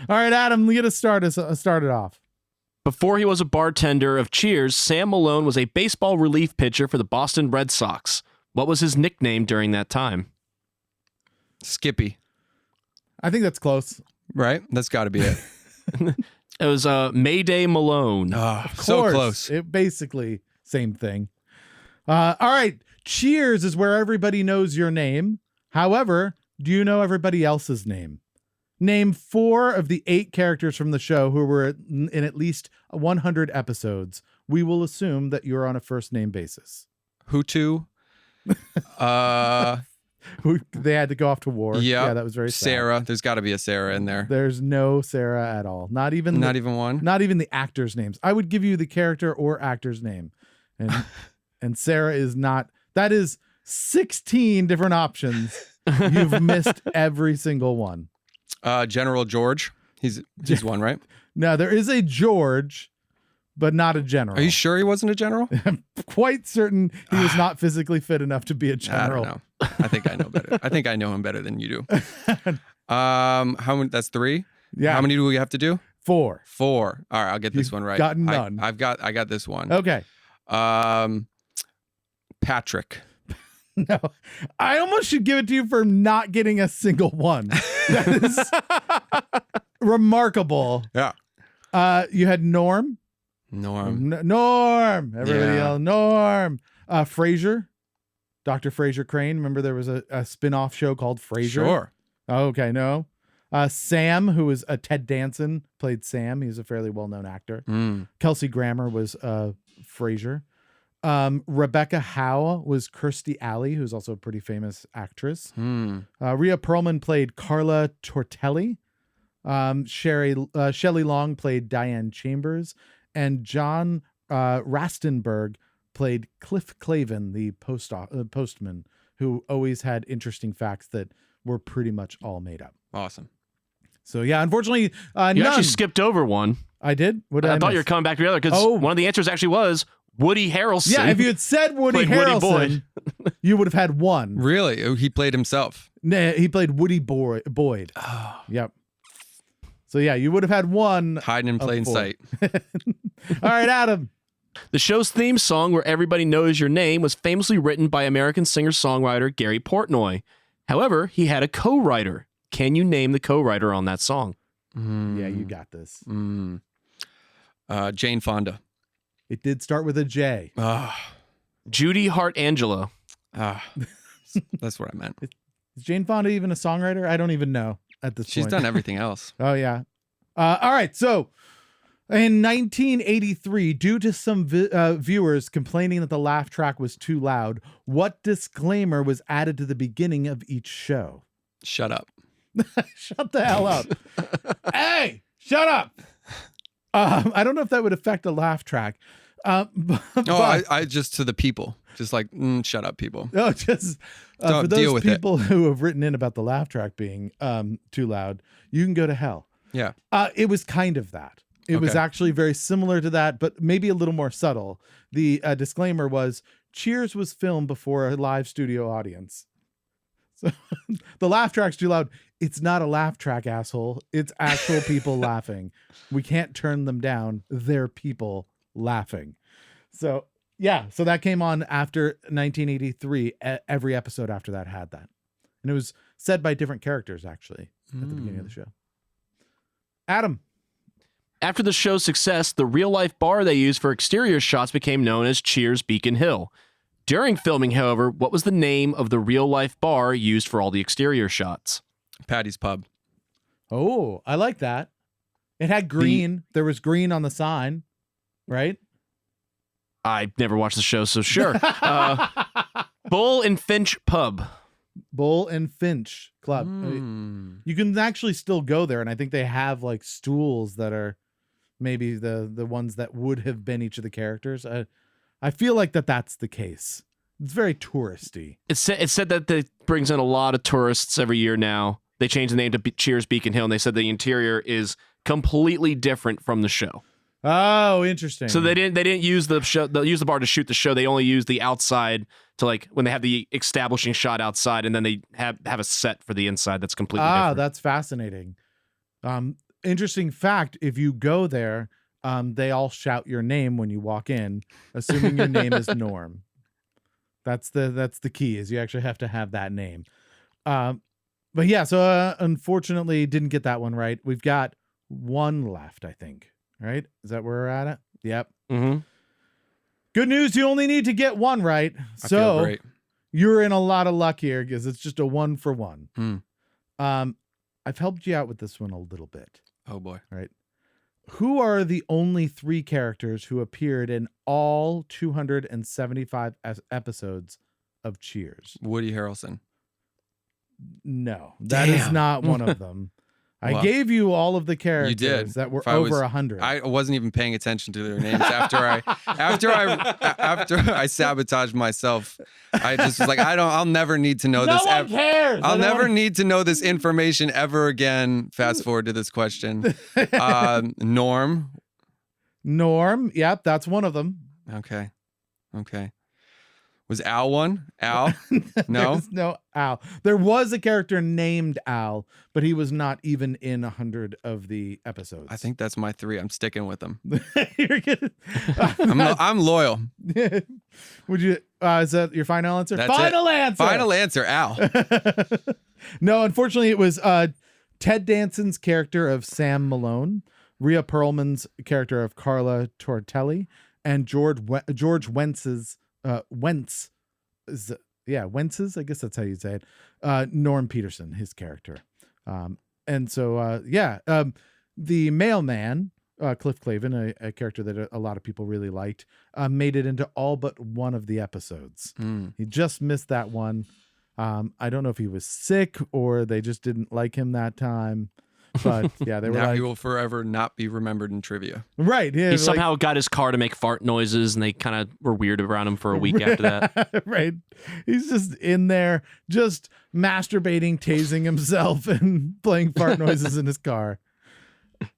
All right, Adam, get us started off. Before he was a bartender of Cheers, Sam Malone was a baseball relief pitcher for the Boston Red Sox. What was his nickname during that time? Skippy. I think that's close. Right? That's got to be it. It was Mayday Malone. Of course. So close. It basically same thing. All right. Cheers is where everybody knows your name. However, do you know everybody else's name? Name 4 of the 8 characters from the show who were in at least 100 episodes. We will assume that you're on a first name basis. Hutu. They had to go off to war. Yeah, that was very sad. Sarah. There's got to be a Sarah in there. There's no Sarah at all. Not even one. Not even the actors' names. I would give you the character or actor's name, and and Sarah is not. That is 16 different options. You've missed every single one. General George. He's one, right? No, there is a George, but not a general. Are you sure he wasn't a general? I'm quite certain he was not physically fit enough to be a general. I don't know. I think I know better. I think I know him better than you do. How many? That's 3. Yeah. How many do we have to do? 4. 4. All right, I'll get this one right. Got none. I got this one. Okay. Patrick. No, I almost should give it to you for not getting a single one. That is remarkable. Yeah. You had Norm. Norm. Norm. Everybody else. Norm. Frasier. Dr. Frasier Crane. Remember there was a spin-off show called Frasier? Sure. Okay, no. Sam, who was Ted Danson, played Sam. He's a fairly well-known actor. Kelsey Grammer was Frasier. Rebecca Howe was Kirstie Alley, who's also a pretty famous actress. Rhea Perlman played Carla Tortelli. Shelley Long played Diane Chambers, and John Rastenberg played Cliff Clavin, the postman, who always had interesting facts that were pretty much all made up. Awesome. So yeah, unfortunately, you actually skipped over one. I did. What did I thought miss? you were coming back to the other because one of the answers actually was Woody Harrelson. Yeah, if you had said Woody Harrelson, you would have had one. Really? He played himself. Nah, he played Woody Boyd. Oh. Yep. So yeah, you would have had one. Hiding in plain sight. All right, Adam. The show's theme song, Where Everybody Knows Your Name, was famously written by American singer-songwriter Gary Portnoy. However, he had a co-writer. Can you name the co-writer on that song? Yeah, you got this. Jane Fonda. It did start with a J. Judy Hart Angelo. That's what I meant. Is Jane Fonda even a songwriter? I don't even know at this point. She's done everything else. Oh, yeah. All right. So in 1983, due to some viewers complaining that the laugh track was too loud, what disclaimer was added to the beginning of each show? Shut up. Shut the hell up. Hey, shut up. I don't know if that would affect a laugh track. I just to the people, just like shut up, people. No, just for those people who have written in about the laugh track being too loud, you can go to hell. Yeah, it was kind of that. It was actually very similar to that, but maybe a little more subtle. The disclaimer was Cheers was filmed before a live studio audience. So the laugh track's too loud. It's not a laugh track, asshole. It's actual people laughing. We can't turn them down. They're people laughing. So yeah, so that came on after 1983. Every episode after that had that. And it was said by different characters actually at the beginning of the show. Adam. After the show's success, the real-life bar they used for exterior shots became known as Cheers Beacon Hill. During filming, however, what was the name of the real-life bar used for all the exterior shots? Patty's Pub. Oh, I like that. It had green. There was green on the sign, right? I never watched the show, so sure. Bull and Finch Pub. Bull and Finch Club. You can actually still go there, and I think they have like stools that are maybe the ones that would have been each of the characters. I feel like that's the case. It's very touristy. It said that it brings in a lot of tourists every year now. They changed the name to Cheers Beacon Hill, and they said the interior is completely different from the show. Oh, interesting. So they didn't use the show. They'll use the bar to shoot the show. They only use the outside to like when they have the establishing shot outside, and then they have a set for the inside that's completely different. That's fascinating. Interesting fact: if you go there, they all shout your name when you walk in, assuming your name is Norm. That's the key, is you actually have to have that name. But yeah, so unfortunately didn't get that one right. We've got one left, I think. Right? Is that where we're at it? Yep. Mm-hmm. Good news, you only need to get one right. So you're in a lot of luck here because it's just a 1 for 1. I've helped you out with this one a little bit. Oh boy. Right. Who are the only 3 characters who appeared in all 275 episodes of Cheers. Woody Harrelson. No, that is not one of them. I gave you all of the characters that were over 100. I wasn't even paying attention to their names after I sabotaged myself. I just was like, I'll never need to know this. No one cares. I'll never need to know this information ever again. Fast forward to this question. Norm. Yep, that's one of them. Okay. Was Al one? Al? No? There's no Al. There was a character named Al, but he was not even in 100 of the episodes. I think that's my 3. I'm sticking with them. You're gonna, I'm loyal. Would you? Is that your final answer? That's final it. answer. Final answer, Al. No, unfortunately, it was Ted Danson's character of Sam Malone, Rhea Perlman's character of Carla Tortelli, and George Wentz's Wentz's, I guess that's how you say it. Norm Peterson, his character. And so, the mailman, Cliff Clavin, a character that a lot of people really liked, made it into all but one of the episodes. He just missed that one. I don't know if he was sick or they just didn't like him that time. But yeah, they were now like, he will forever not be remembered in trivia. Right. Yeah, he somehow got his car to make fart noises, and they kind of were weird around him for a week after that. Right. He's just in there, just masturbating, tasing himself, and playing fart noises in his car.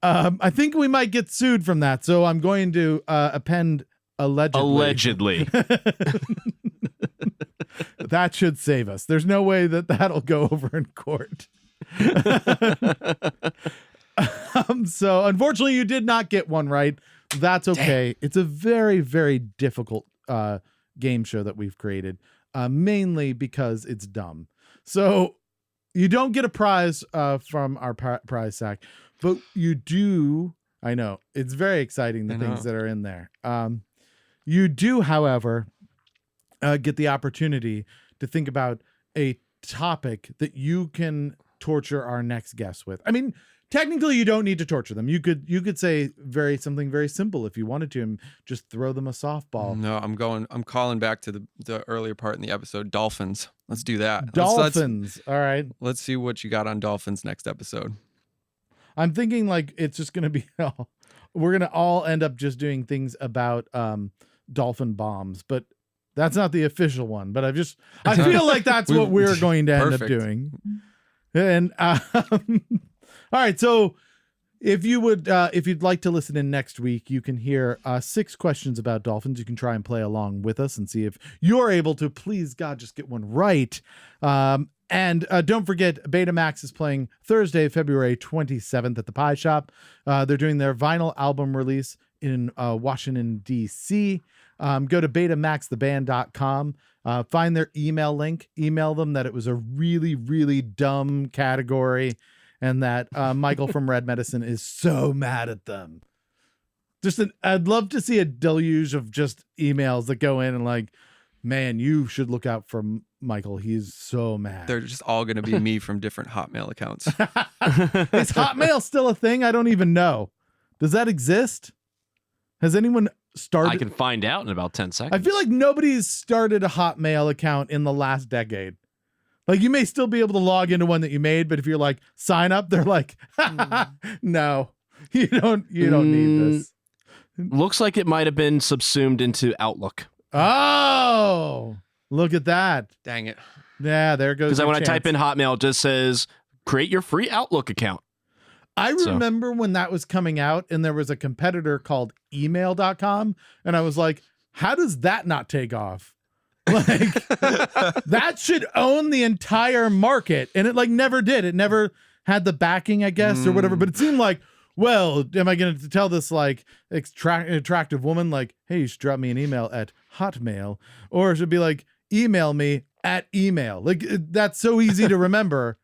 I think we might get sued from that, so I'm going to append allegedly. That should save us. There's no way that'll go over in court. So unfortunately you did not get one right. That's okay. It's a very, very difficult game show that we've created, mainly because it's dumb. So you don't get a prize from our prize sack, but you do. I know it's very exciting, the things that are in there. You do, however, get the opportunity to think about a topic that you can torture our next guest with. I mean, technically you don't need to torture them. You could say something very simple if you wanted to, and just throw them a softball. No, I'm calling back to the earlier part in the episode. Dolphins. Let's do that. Dolphins. All right. Let's see what you got on dolphins next episode. I'm thinking like it's just going to be we're going to all end up just doing things about dolphin bombs, but that's not the official one. But I feel like that's what we're going to end up doing. And all right, so if you'd like to listen in next week, you can hear 6 questions about dolphins. You can try and play along with us and see if you're able to, please God, just get one right. And don't forget, Betamax is playing Thursday, February 27th at the Pie Shop. They're doing their vinyl album release in Washington, D.C. Go to betamaxtheband.com. Find their email link, email them that it was a really, really dumb category and that Michael from Red Medicine is so mad at them. I'd love to see a deluge of just emails that go in and like, man, you should look out for Michael. He's so mad. They're just all going to be me from different Hotmail accounts. Is Hotmail still a thing? I don't even know. Does that exist? Has anyone started? I can find out in about 10 seconds. I feel like nobody's started a Hotmail account in the last decade. Like you may still be able to log into one that you made, but if you're like sign up, they're like, no, you don't need this. Looks like it might have been subsumed into Outlook. Oh, look at that. Dang it. Yeah, there goes. Because when I type in Hotmail, it just says create your free Outlook account. I remember when that was coming out and there was a competitor called email.com. And I was like, how does that not take off? Like that should own the entire market. And it like never did. It never had the backing, I guess, or whatever. But it seemed like, well, am I going to tell this like attractive woman, like, hey, you should drop me an email at Hotmail, or it should be like, email me at email. Like that's so easy to remember.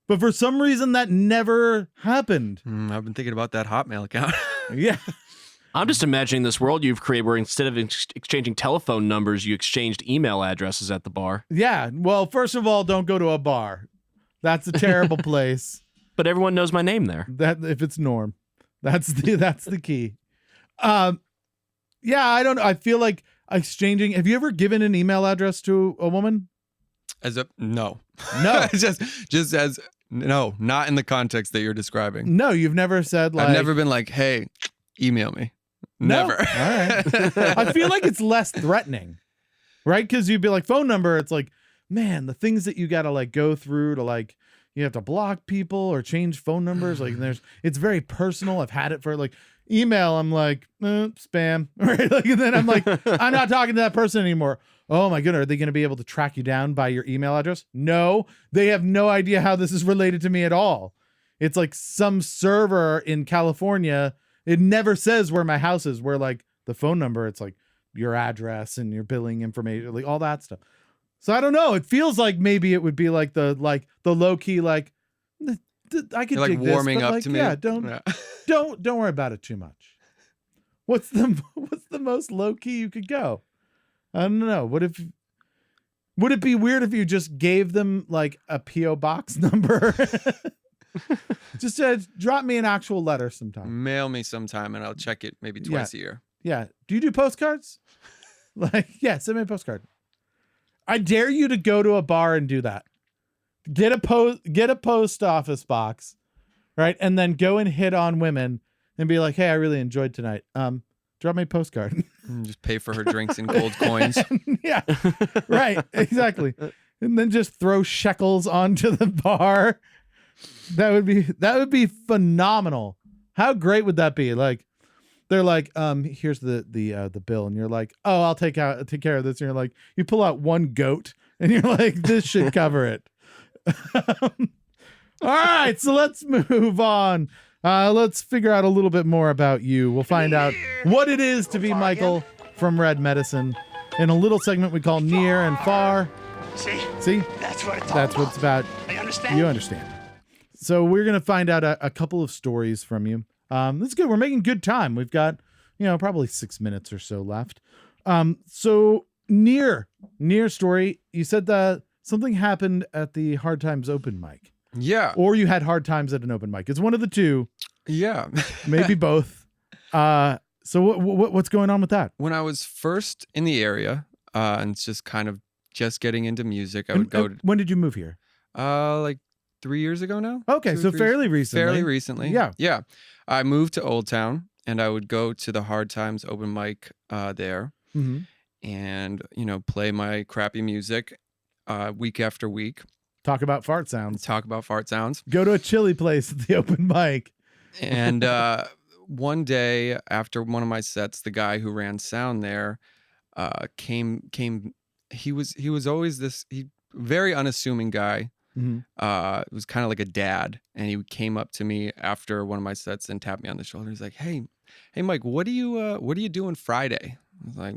But for some reason that never happened. I've been thinking about that Hotmail account. Yeah. I'm just imagining this world you've created where instead of exchanging telephone numbers, you exchanged email addresses at the bar. Yeah. Well, first of all, don't go to a bar. That's a terrible place. But everyone knows my name there. That if it's Norm, that's the key. Yeah, I don't know. I feel like exchanging. Have you ever given an email address to a woman? No. No. just as no, not in the context that you're describing. No, you've never said like. I've never been like, hey, email me. No? Never. All right. I feel like it's less threatening, right? Because you'd be like phone number. It's like, man, the things that you got to like go through to like, you have to block people or change phone numbers. Like it's very personal. I've had it for like email. I'm like, spam. Right. Like, and then I'm like, I'm not talking to that person anymore. Oh my goodness. Are they going to be able to track you down by your email address? No, they have no idea how this is related to me at all. It's like some server in California. It never says where my house is, where like the phone number, it's like your address and your billing information, like all that stuff. So I don't know. It feels like maybe it would be like the low key, like I could You're dig like warming this, but up like, to me. yeah, don't worry about it too much. What's the most low key you could go? I don't know. Would it be weird if you just gave them like a PO box number? Just drop me an actual letter sometime. Mail me sometime and I'll check it maybe twice a year. Yeah. Do you do postcards? Like, yeah, send me a postcard. I dare you to go to a bar and do that. Get a post office box, right? And then go and hit on women and be like, hey, I really enjoyed tonight. Drop me a postcard. And just pay for her drinks in gold coins. Yeah. Right. Exactly. And then just throw shekels onto the bar. That would be phenomenal. How great would that be? Like, they're like, here's the bill, and you're like, oh, I'll take care of this. And you're like, you pull out one goat, and you're like, this should cover it. All right, so let's move on. Let's figure out a little bit more about you. We'll find out what it is to be Michael from Red Medicine in a little segment we call Near and Far. See? That's what it's about. I understand. You understand. So we're going to find out a couple of stories from you. That's good. We're making good time. We've got, probably 6 minutes or so left. So near story, you said that something happened at the Hard Times open mic. Yeah. Or you had hard times at an open mic. It's one of the two. Yeah. Maybe both. So what's going on with that? When I was first in the area, and just kind of just getting into music, I would go to... When did you move here? Like 3 years ago now. Okay, so fairly recently. Fairly recently. Yeah. Yeah. I moved to Old Town and I would go to the Hard Times open mic there and, play my crappy music week after week. Talk about fart sounds. Go to a chili place at the open mic. And one day after one of my sets, the guy who ran sound there came. He was always this very unassuming guy. It was kind of like a dad, and he came up to me after one of my sets and tapped me on the shoulder. He's like, "Hey, Mike, what are you doing Friday?" I was like,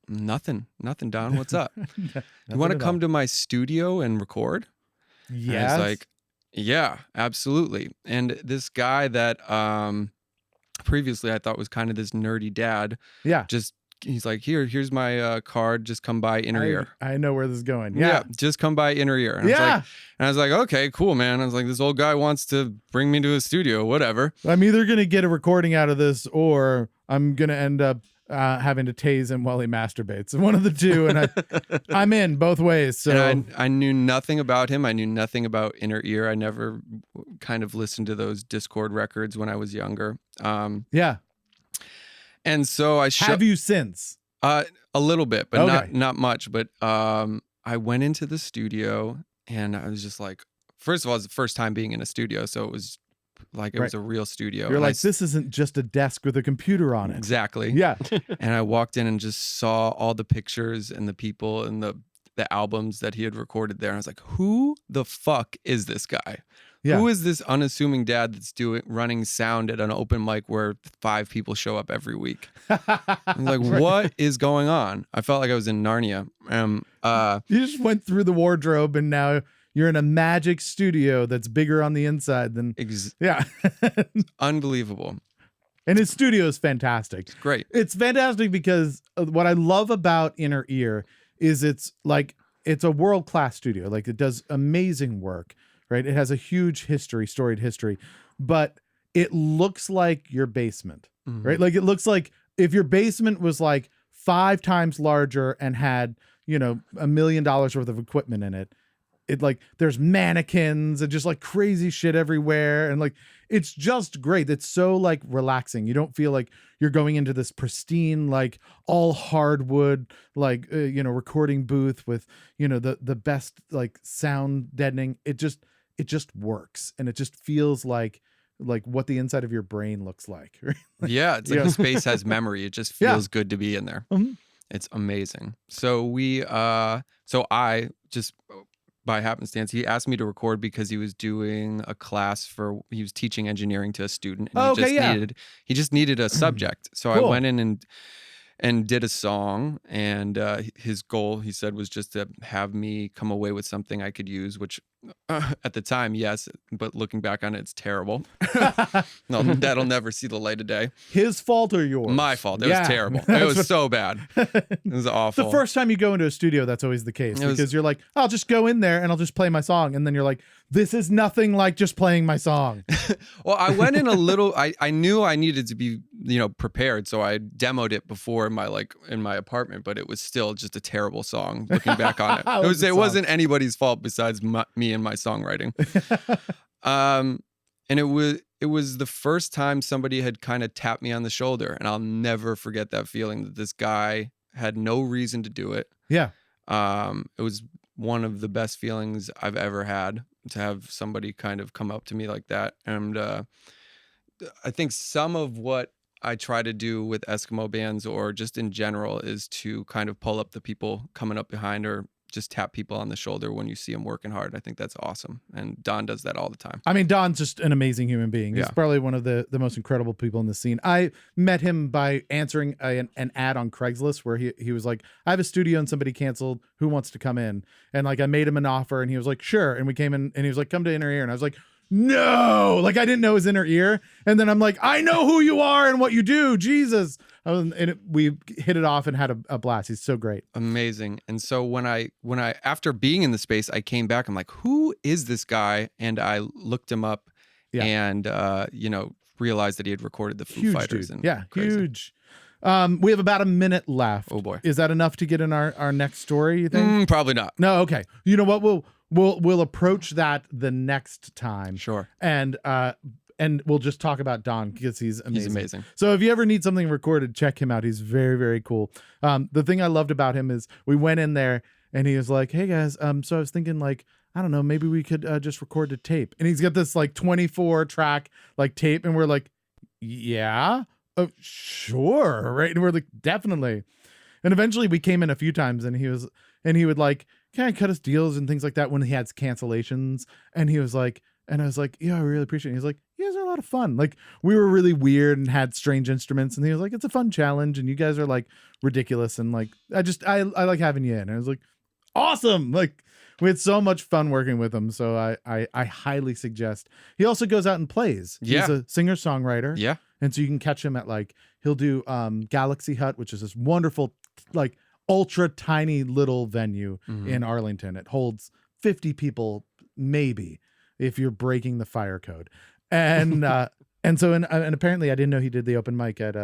"Nothing, Don. What's up? You want to come to my studio and record?" Yes. I was like, "Yeah, absolutely." And this guy that previously I thought was kind of this nerdy dad, he's like, here's my card. Just come by inner ear. I know where this is going. Yeah. Just come by inner ear. And I was like, okay, cool, man. I was like, this old guy wants to bring me to his studio, whatever. I'm either going to get a recording out of this or I'm going to end up having to tase him while he masturbates. One of the two. And I'm in both ways. So and I knew nothing about him. I knew nothing about inner ear. I never kind of listened to those Discord records when I was younger. Yeah. And so have you since? A little bit, but not much. But I went into the studio and I was just like, first of all, it's the first time being in a studio, so it was like it was a real studio. You're like, this isn't just a desk with a computer on it. Exactly. Yeah. And I walked in and just saw all the pictures and the people and the albums that he had recorded there. And I was like, who the fuck is this guy? Yeah. Who is this unassuming dad that's running sound at an open mic where 5 people show up every week? I'm like, what is going on? I felt like I was in Narnia. You just went through the wardrobe and now you're in a magic studio that's bigger on the inside than... Yeah. Unbelievable. And his studio is fantastic. It's great. It's fantastic because what I love about Inner Ear is it's a world-class studio. Like, it does amazing work. Right? It has a huge storied history, but it looks like your basement, right? Like, it looks like if your basement was like 5 times larger and had, $1 million worth of equipment in it. It like there's mannequins and just like crazy shit everywhere, and like it's just great. It's so like relaxing. You don't feel like you're going into this pristine like all hardwood like recording booth with the best like sound deadening. It just works, and it just feels like what the inside of your brain looks like. Yeah, it's like the space has memory. It just feels good to be in there. Mm-hmm. It's amazing. So I just, by happenstance, he asked me to record because he was doing a class he was teaching engineering to a student, and he just needed a subject. So Cool. I went in and did a song, and his goal, he said, was just to have me come away with something I could use, which at the time, yes, but looking back on it, it's terrible. No, that'll never see the light of day. His fault or yours? My fault. It was terrible. It was so bad. It was awful. The first time you go into a studio, that's always the case, because you're like, I'll just go in there and I'll just play my song, and then you're like, this is nothing like just playing my song. Well, I went in a little. I knew I needed to be prepared, so I demoed it before in my apartment, but it was still just a terrible song. Looking back on it, it wasn't anybody's fault besides me and my songwriting. And it was the first time somebody had kind of tapped me on the shoulder, and I'll never forget that feeling that this guy had no reason to do it. Yeah. It was one of the best feelings I've ever had, to have somebody kind of come up to me like that. And I think some of what I try to do with Eskimo bands, or just in general, is to kind of pull up the people coming up behind, or just tap people on the shoulder when you see them working hard. I think that's awesome. And Don does that all the time. I mean, Don's just an amazing human being. He's probably one of the most incredible people in the scene. I met him by answering an ad on Craigslist where he was like, I have a studio and somebody canceled. Who wants to come in? And like, I made him an offer, and he was like, sure. And we came in, and he was like, come to Inner Ear. And I was like, no, like I didn't know his Inner Ear. And then I'm like, I know who you are and what you do. Jesus. We hit it off and had a blast. He's so great. Amazing. And so when I after being in the space, I came back, I'm like, who is this guy? And I looked him up and realized that he had recorded the Foo Fighters. Dude. And huge. We have about a minute left. Oh boy. Is that enough to get in our next story, you think? Probably not. No, okay. You know what? We'll approach that the next time. Sure. And we'll just talk about Don, because he's amazing. He's amazing. So if you ever need something recorded, check him out. He's very, very cool. The thing I loved about him is we went in there and he was like, hey guys, so I was thinking like, I don't know, maybe we could just record to tape. And he's got this like 24 track like tape, and we're like, yeah, sure. Right. And we're like, definitely. And eventually we came in a few times, and he would like kind of cut us deals and things like that when he had cancellations. And he was like, and I was like, yeah, I really appreciate it. He's like, you guys are a lot of fun. Like, we were really weird and had strange instruments. And he was like, it's a fun challenge, and you guys are like ridiculous. And like, I like having you in. And I was like, awesome. Like, we had so much fun working with him. So I highly suggest. He also goes out and plays. Yeah. He's a singer-songwriter. Yeah. And so you can catch him at like, he'll do Galaxy Hut, which is this wonderful, like ultra tiny little venue in Arlington. It holds 50 people, maybe, if you're breaking the fire code. And so apparently I didn't know he did the open mic at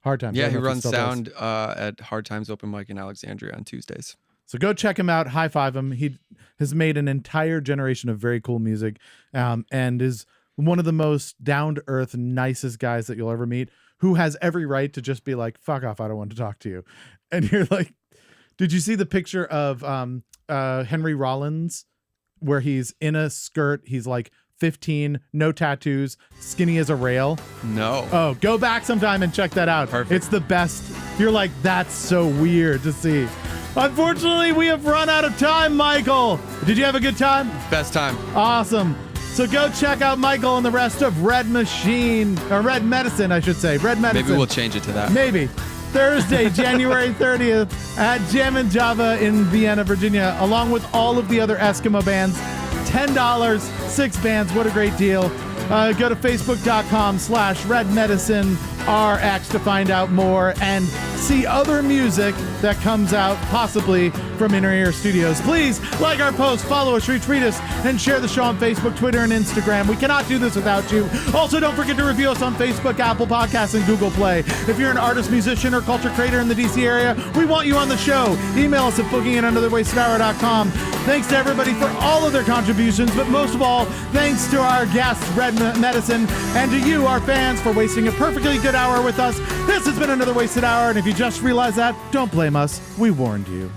Hard Times. Yeah, he runs sound at Hard Times Open Mic in Alexandria on Tuesdays. So go check him out, high five him. He has made an entire generation of very cool music, and is one of the most down-to-earth, nicest guys that you'll ever meet, who has every right to just be like, fuck off, I don't want to talk to you. And you're like, did you see the picture of Henry Rollins where he's in a skirt? He's like 15, no tattoos, skinny as a rail. No. Oh, go back sometime and check that out. Perfect. It's the best. You're like, that's so weird to see. Unfortunately, we have run out of time, Michael. Did you have a good time? Best time. Awesome. So go check out Michael and the rest of Red Medicine, I should say. Red Medicine. Maybe we'll change it to that. Maybe. Thursday, January 30th at Jam and Java in Vienna, Virginia, along with all of the other Eskimo bands. $10, 6 bands. What a great deal. Go to facebook.com/Red Medicine our X to find out more and see other music that comes out possibly from Inner Ear Studios. Please like our post, follow us, retweet us, and share the show on Facebook, Twitter, and Instagram. We cannot do this without you. Also, don't forget to review us on Facebook, Apple Podcasts, and Google Play. If you're an artist, musician, or culture creator in the DC area, we want you on the show. Email us at boogieandanotherwastedhour.com. Thanks to everybody for all of their contributions, but most of all, thanks to our guest, Red Medicine, and to you, our fans, for wasting a perfectly good hour with us. This has been Another Wasted Hour, and if you just realized that, don't blame us. We warned you.